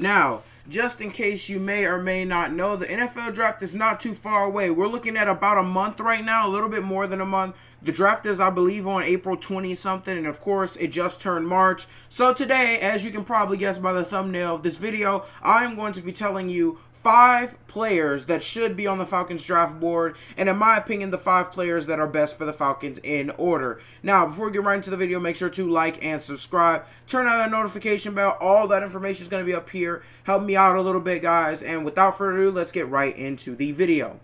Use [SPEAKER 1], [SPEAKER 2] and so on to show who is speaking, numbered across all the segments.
[SPEAKER 1] Now, just in case you may or may not know, the NFL draft is not too far away. We're looking at about a month right now, a little bit more than a month. The draft is, I believe, on April 20 something, and of course, it just turned March. So today, as you can probably guess by the thumbnail of this video, I am going to be telling you 5 players that should be on the Falcons draft board, and in my opinion, the 5 players that are best for the Falcons in order. Now, before we get right into the video, make sure to like and subscribe. Turn on that notification bell. All that information is going to be up here. Help me out a little bit, guys. And without further ado, let's get right into the video.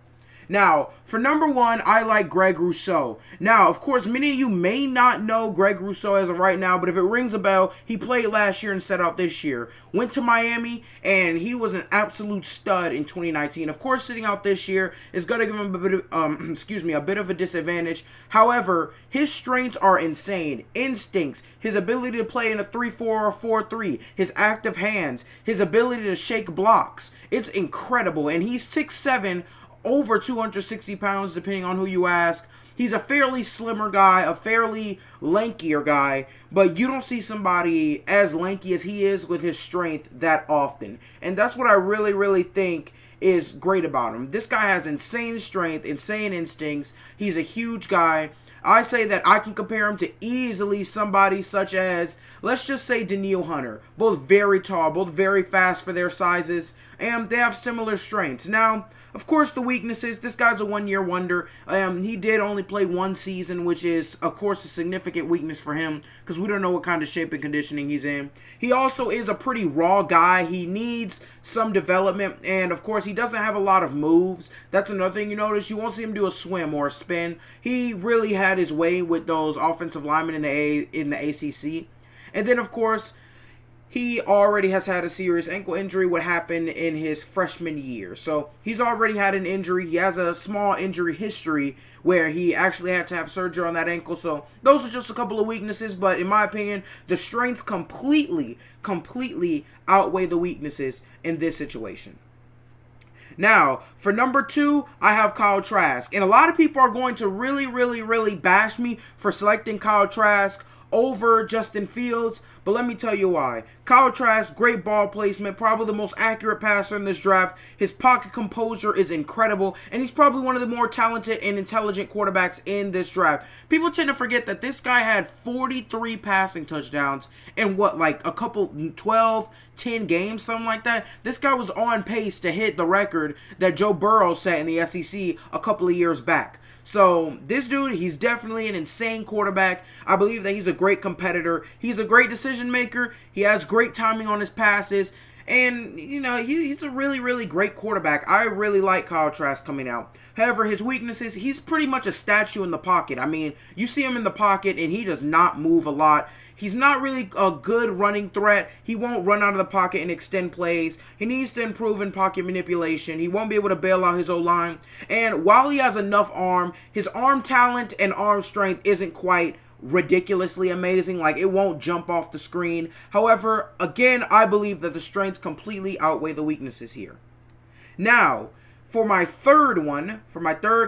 [SPEAKER 1] Now, for number 1, I like Greg Rousseau. Now, of course, many of you may not know Greg Rousseau as of right now, but if it rings a bell, he played last year and set out this year. Went to Miami, and he was an absolute stud in 2019. Of course, sitting out this year is going to give him a bit of, a bit of a disadvantage. However, his strengths are insane. Instincts, his ability to play in a 3-4 or 4-3, his active hands, his ability to shake blocks. It's incredible, and he's 6'7", over 260 pounds, depending on who you ask. He's a fairly slimmer guy, a fairly lankier guy, but you don't see somebody as lanky as he is with his strength that often. And that's what I really think is great about him. This guy has insane strength, insane instincts. He's a huge guy. I say that I can compare him to easily somebody such as, let's just say, Danielle Hunter. Both very tall, both very fast for their sizes, and they have similar strengths. Now, of course, the weaknesses, this guy's a one-year wonder. He did only play 1 season, which is, of course, a significant weakness for him because we don't know what kind of shape and conditioning he's in. He also is a pretty raw guy. He needs some development, and, of course, he doesn't have a lot of moves. That's another thing you notice. You won't see him do a swim or a spin. He really had his way with those offensive linemen in the ACC. And then, of course, he already has had a serious ankle injury, what happened in his freshman year. So he's already had an injury. He has a small injury history where he actually had to have surgery on that ankle. So those are just a couple of weaknesses. But in my opinion, the strengths completely outweigh the weaknesses in this situation. Now, for number 2, I have Kyle Trask. And a lot of people are going to really bash me for selecting Kyle Trask over Justin Fields, but let me tell you why. Kyle Trask, great ball placement, probably the most accurate passer in this draft. His pocket composure is incredible, and he's probably one of the more talented and intelligent quarterbacks in this draft. People tend to forget that this guy had 43 passing touchdowns in a couple, 12, 10 games, something like that. This guy was on pace to hit the record that Joe Burrow set in the SEC a couple of years back. So this dude, he's definitely an insane quarterback. I believe that he's a great competitor. He's a great decision maker. He has great timing on his passes. And, you know, he's a really great quarterback. I really like Kyle Trask coming out. However, his weaknesses, he's pretty much a statue in the pocket. I mean, you see him in the pocket and he does not move a lot. He's not really a good running threat. He won't run out of the pocket and extend plays. He needs to improve in pocket manipulation. He won't be able to bail out his O-line. And while he has enough arm, his arm talent and arm strength isn't quite ridiculously amazing. Like, it won't jump off the screen. However, again, I believe that the strengths completely outweigh the weaknesses here. Now, for my third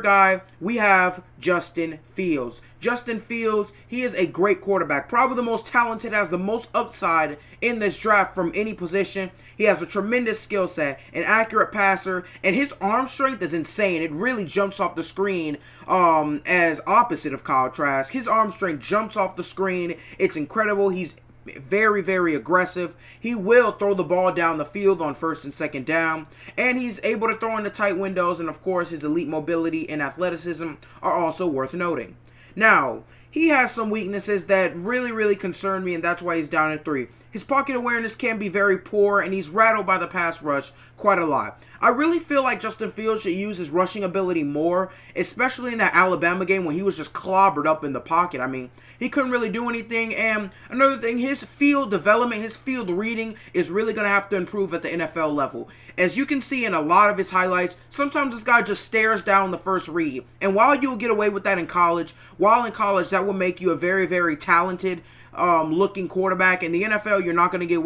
[SPEAKER 1] guy, we have Justin Fields. Justin Fields, he is a great quarterback. Probably the most talented, has the most upside in this draft from any position. He has a tremendous skill set, an accurate passer, and his arm strength is insane. It really jumps off the screen as opposite of Kyle Trask. His arm strength jumps off the screen. It's incredible. He's very aggressive. He will throw the ball down the field on 1st and 2nd down, and he's able to throw into tight windows, and of course his elite mobility and athleticism are also worth noting. Now, he has some weaknesses that really concern me, and that's why he's down at 3. His pocket awareness can be very poor, and he's rattled by the pass rush quite a lot. I really feel like Justin Fields should use his rushing ability more, especially in that Alabama game when he was just clobbered up in the pocket. I mean, he couldn't really do anything. And another thing, his field development, his field reading is really going to have to improve at the NFL level. As you can see in a lot of his highlights, sometimes this guy just stares down the first read. And while you'll get away with that in college, that will make you a very talented looking quarterback. In the NFL, you're not going to get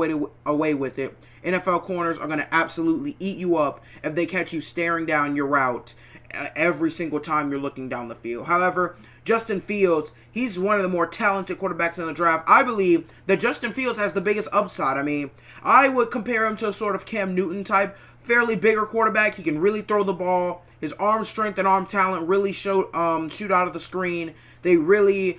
[SPEAKER 1] away with it. NFL corners are going to absolutely eat you up if they catch you staring down your route every single time you're looking down the field. However, Justin Fields, he's one of the more talented quarterbacks in the draft. I believe that Justin Fields has the biggest upside. I mean, I would compare him to a sort of Cam Newton type, fairly bigger quarterback. He can really throw the ball. His arm strength and arm talent really shoot out of the screen. They really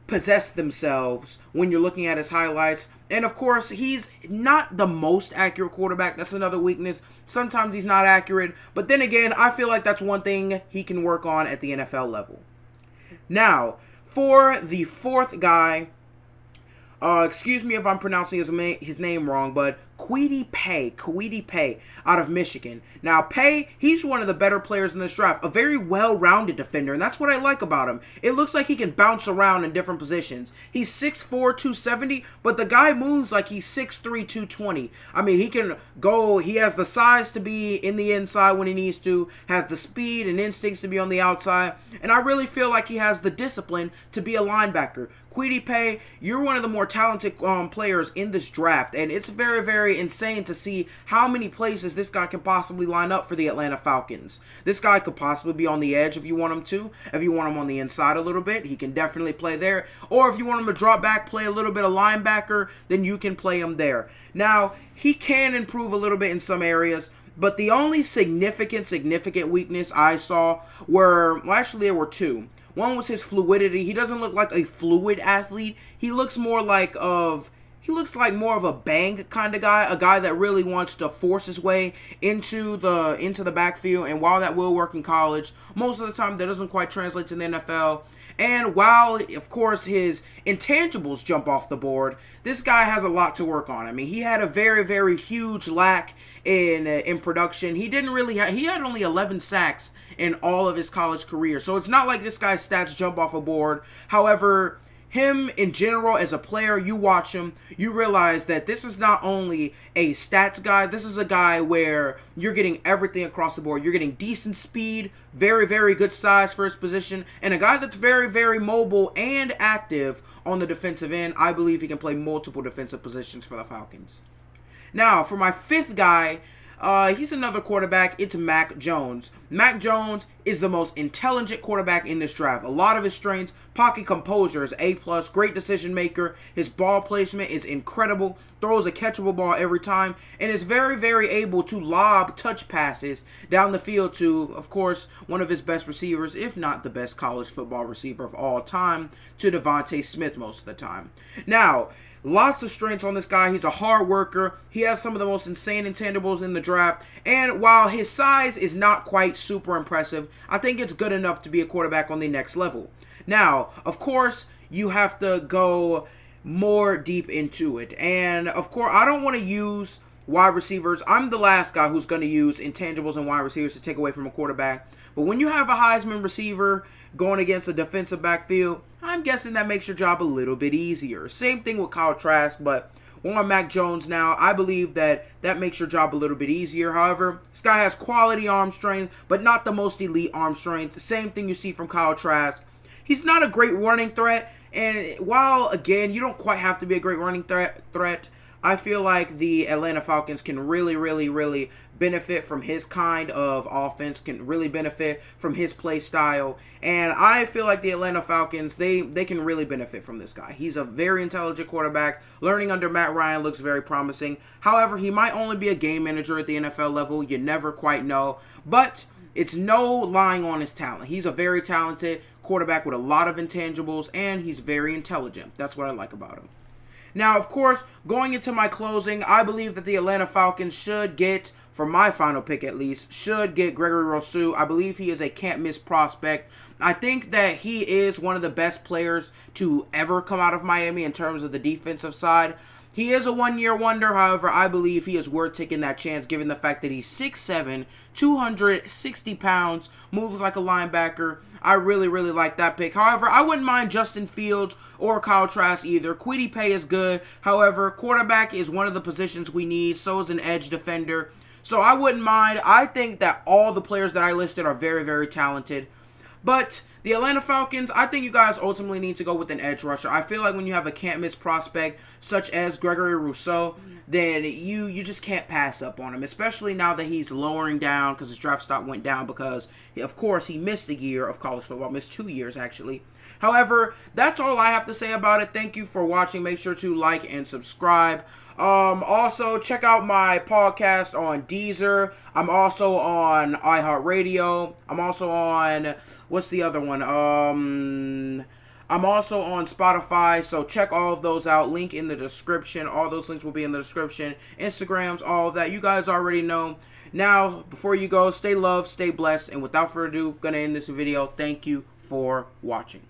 [SPEAKER 1] possess themselves when you're looking at his highlights. And of course, he's not the most accurate quarterback. That's another weakness. Sometimes he's not accurate. But then again, I feel like that's one thing he can work on at the NFL level. Now, for the fourth guy, excuse me if I'm pronouncing his name wrong, but Kwity Paye out of Michigan. Now, Paye, he's one of the better players in this draft, a very well-rounded defender, and that's what I like about him. It looks like he can bounce around in different positions. He's 6'4", 270, but the guy moves like he's 6'3", 220. I mean, he can go, he has the size to be in the inside when he needs to, has the speed and instincts to be on the outside, and I really feel like he has the discipline to be a linebacker. Kwity Paye, you're one of the more talented players in this draft, and it's very, very insane to see how many places this guy can possibly line up for the Atlanta Falcons. This guy could possibly be on the edge if you want him to. If you want him on the inside a little bit, he can definitely play there. Or if you want him to drop back, play a little bit of linebacker, then you can play him there. Now, he can improve a little bit in some areas, but the only significant weakness I saw well, actually there were two. One was his fluidity. He doesn't look like a fluid athlete. He looks more like more of a bang kind of guy, a guy that really wants to force his way into the backfield. And while that will work in college, most of the time that doesn't quite translate to the NFL. And while, of course, his intangibles jump off the board, this guy has a lot to work on. I mean, he had a very, very huge lack in production. He had only 11 sacks in all of his college career. So it's not like this guy's stats jump off a board. However, him in general as a player, you watch him, you realize that this is not only a stats guy, this is a guy where you're getting everything across the board. You're getting decent speed, very, very good size for his position, and a guy that's very, very mobile and active on the defensive end. I believe he can play multiple defensive positions for the Falcons. Now, for my fifth guy, he's another quarterback. It's Mac Jones. Mac Jones is the most intelligent quarterback in this draft. A lot of his strengths, pocket composure is A+, great decision maker. His ball placement is incredible, throws a catchable ball every time, and is very, very able to lob touch passes down the field to, of course, one of his best receivers, if not the best college football receiver of all time, to Devontae Smith most of the time. Now, lots of strengths on this guy. He's a hard worker. He has some of the most insane intangibles in the draft. And while his size is not quite super impressive, I think it's good enough to be a quarterback on the next level. Now, of course, you have to go more deep into it. And, of course, I don't want to use wide receivers. I'm the last guy who's going to use intangibles and wide receivers to take away from a quarterback. But when you have a Heisman receiver going against a defensive backfield, I'm guessing that makes your job a little bit easier. Same thing with Kyle Trask, but on Mac Jones now, I believe that makes your job a little bit easier. However, this guy has quality arm strength, but not the most elite arm strength. The same thing you see from Kyle Trask. He's not a great running threat, and while, again, you don't quite have to be a great running threat, I feel like the Atlanta Falcons can really, really, really benefit from his kind of offense, can really benefit from his play style. And I feel like the Atlanta Falcons, they can really benefit from this guy. He's a very intelligent quarterback. Learning under Matt Ryan looks very promising. However, he might only be a game manager at the NFL level. You never quite know. But it's no lying on his talent. He's a very talented quarterback with a lot of intangibles, and he's very intelligent. That's what I like about him. Now, of course, going into my closing, I believe that the Atlanta Falcons should get, for my final pick at least, should get Gregory Rossu. I believe he is a can't-miss prospect. I think that he is one of the best players to ever come out of Miami in terms of the defensive side. He is a one-year wonder, however, I believe he is worth taking that chance given the fact that he's 6'7", 260 pounds, moves like a linebacker. I really, really like that pick. However, I wouldn't mind Justin Fields or Kyle Trask either. Kwity Paye is good. However, quarterback is one of the positions we need. So is an edge defender. So I wouldn't mind. I think that all the players that I listed are very, very talented. But The Atlanta Falcons, I think you guys ultimately need to go with an edge rusher. I feel like when you have a can't-miss prospect such as Gregory Rossu, then you just can't pass up on him, especially now that he's lowering down because his draft stock went down because, of course, he missed a year of college football, missed 2 years, actually. However, that's all I have to say about it. Thank you for watching. Make sure to like and subscribe. Also, check out my podcast on Deezer. I'm also on iHeartRadio. I'm also on, what's the other one? I'm also on Spotify, so check all of those out. Link in the description. All those links will be in the description. Instagrams, all of that. You guys already know. Now, before you go, stay loved, stay blessed, and without further ado, gonna end this video. Thank you for watching.